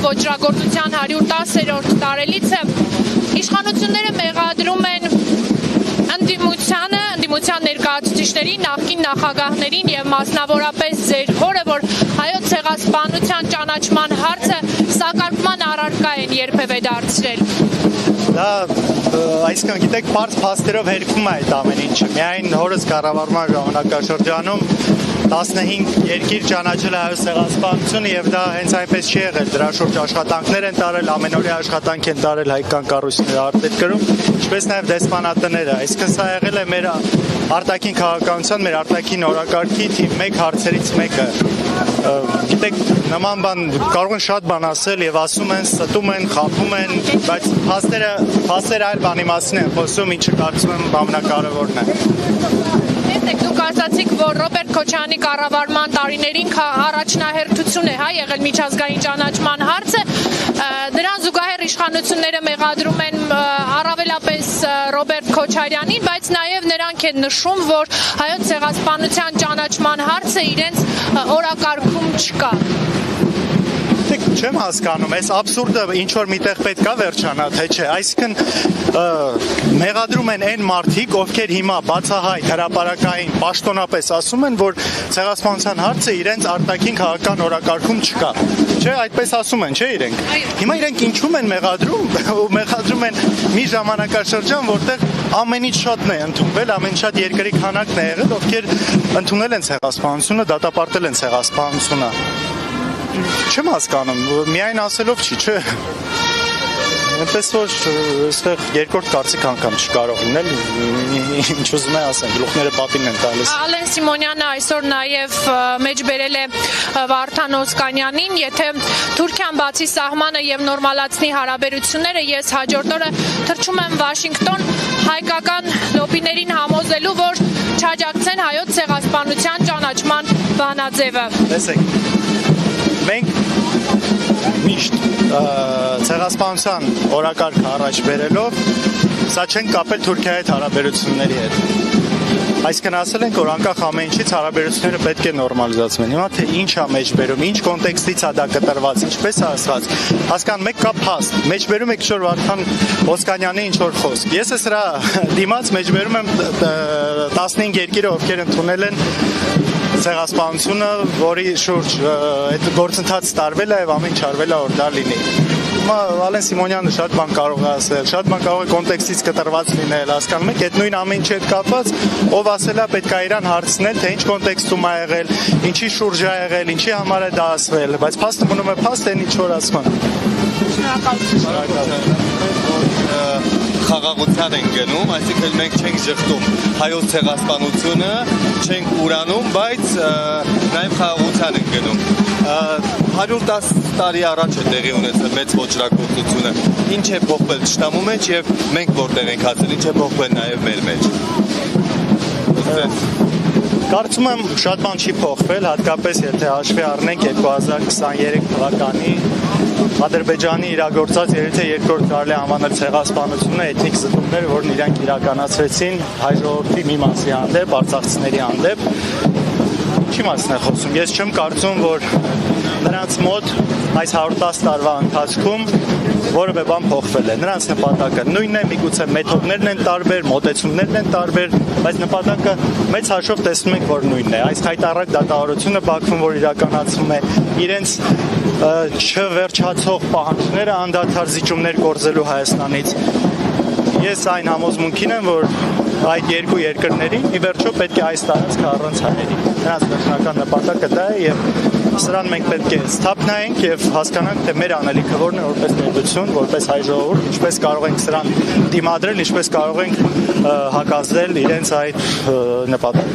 ոճրագործության 110-րդ տարելիցը իշխանությունները մեղադրում են ընդդիմության ներկայացուցիչներին, նախկին նախագահներին եւ մասնավորապես ձեր հորը, որ հայոց ցեղասպանության ճանաչման հարցը սակարկման առարկա են երբևէ դարձրել։ Դա այսինքն գիտեք, բարձ փաստերով հերքում է այդ ամեն ինչը։ Միայն հորս կառավարման ժամանակաշրջանում 15 երկիր ճանաչել է հայոց ցեղասպանությունը եւ դա հենց այնպես չի եղել։ Դրա շուրջ աշխատանքներ են տարել, ամենօրյա աշխատանք են տարել հայկական կառույցները արտերկրում, ինչպես նաեւ դեսպանատները։ Այսինքն սա եղել է մեր արտաքին քաղաքականության, մեր արտաքին օրակարգի թիվ 1 հարցերից մեկը։ Գիտեք, նման բան կարող են շատ բան ասել եւ ասում են, ստում են, խաբում են, բայց փաստերը այլ բանի մասին են խոսում, ինչը կարծում եմ ամենակարևորն է։ Դուք ասացիք, որ Ռոբերտ Քոչարյանի կառավարման տարիներին առաջնահերթություն է եղել միջազգային ճանաչման հարցը, դրան զուգահեռ իշխանությունները մեղադրում են առավելապես Ռոբերտ Քոչարյանին, բայց նաև նրանք են նշում, որ հայոց ցեղասպանության ճանաչման հարցը իրենց օրակարգում չկա։ Չեմ հասկանում, այս աբսուրդը ինչ որ միտեղ պետք է վերջանա, թե չէ, այսինքն մեղադրում են այն մարդիկ, ովքեր հիմա բացահայտ հրապարակային պաշտոնապես ասում են, որ ցեղասպանության հարցը իրենց արտաքին քաղաքական օրակարգում չկա։ Չէ, այդպես ասում են, չէ՞ իրենք։ Հիմա իրենք ինչու են մեղադրում, մեղադրում են մի ժամանակաշրջան, որտեղ ամենից շատն է ընդունվել, ամենից շատ երկրի քանակն է եղել, ովքեր ընդունել են ցեղասպանությունը, դատապարտել են ցեղասպանությունը։ Չեմ հասկանում, միայն ասելով չի, չէ։ Այնպես որ այստեղ երկրորդ կարծիք անգամ չկարող լինել, ինչ ուզում է ասեն, գլուխները պատին են տալիս։ Ալեն Սիմոնյանը այսօր նաև մեջբերել է Վարդան Օսկանյանին, եթե Թուրքիան բացի սահմանը եւ նորմալացնի հարաբերությունները, ես հաջորդ օրը թռչում եմ Վաշինգտոն հայկական լոբիներին համոզելու, որ չաջակցեն հայոց ցեղասպանության ճանաչման բանաձևը։ Տեսեք, մենք միշտ ցեղասպանության օրակարգը առաջ բերելով սա չենք կապել Թուրքիայի հետ հարաբերությունների հետ։ Այսինքն ասել ենք, որ անկախ ամեն ինչից հարաբերությունները պետք է նորմալիզացվեն։ Հիմա թե ինչ է մեջբերում, ինչ կոնտեքստից է դա կտրված, ինչպես է ասված։ Հասկանում եք, կա փաստ։ Մեջբերում եք ինչ-որ Վարդան Օսկանյանի ինչ-որ խոսք։ Ես սրա դիմաց մեջբերում եմ 15 երկիրը, ովքեր ընդունել են ցեղասպանությունը, որի շուրջ այդ գործընթացը տարվել է եւ ամեն ինչ արվել է, որ դա լինի։ Հիմա Ալեն Սիմոնյանը շատ բան կարող է ասել, շատ բան կարող է կոնտեքստից կտրված լինել, հասկանում եք, այդ նույն ամեն ինչի հետ կապված, ով ասել է պետք է իրան հարցնել, թե ինչ կոնտեքստում է եղել, ինչի շուրջ է եղել, ինչի համար է դա ասվել, բայց փաստը մնում է փաստ, այն ինչ որ ասում են։ Խաղաղության են գնում, այսինքն մենք չենք ժխտում հայոց ցեղասպանությունը, չենք ուրանում, բայց նաև խաղաղության են գնում։ 110 տարի առաջ է տեղի ունեցել մեծ ոճրագործությունը։ Ինչ է փոխվել Շտամու մեջ եւ մենք որտեղ ենք հասել, ինչ է փոխվել նաև մեր մեջ։ Կարծում եմ շատ բան չի փոխվել, հատկապես եթե հաշվի առնենք 2023 թվականի Ադրբեջանի իրագործած երեթե երկրորդ տարի անվանել ցեղասպանությունը, էթնիկ զտումները, որն իրանք իրականացրեցին հայ ժողովրդի մի մասի հանդեպ, արցախցիների հանդեպ։ Ինչի մասին է խոսում։ Ես չեմ կարծում, որ նրանց մոտ այս 110 տարվա ընթացքում որևէ բան փոխվել է։ Նրանց նպատակը նույնն է, միգուցե մեթոդներն են տարբեր, մոտեցումներն են տարբեր, բայց նպատակը մեծ հաշվով տեսնում ենք, որ նույնն է։ Այս հայտարարակ դատավարությունը Բաքվում, որ իրականացվում է, իրենց չվերջացող պահանջները անդադար զիջումներ կորզելու Հայաստանից։ Ես այն համոզմունքին եմ, որ այդ երկու երկրներին ի վերջո պետք է այս տարածքը առանց հայերի։ Նրանց վերջնական նպատակը դա է եւ սրան մենք պետք է սթափնայենք եւ հասկանանք, թե մեր անելիքը որն է որպես պետություն, որպես հայ ժողովուրդ, ինչպես կարող ենք սրան դիմադրել, ինչպես կարող ենք հակազդել իրենց այդ նպատակին։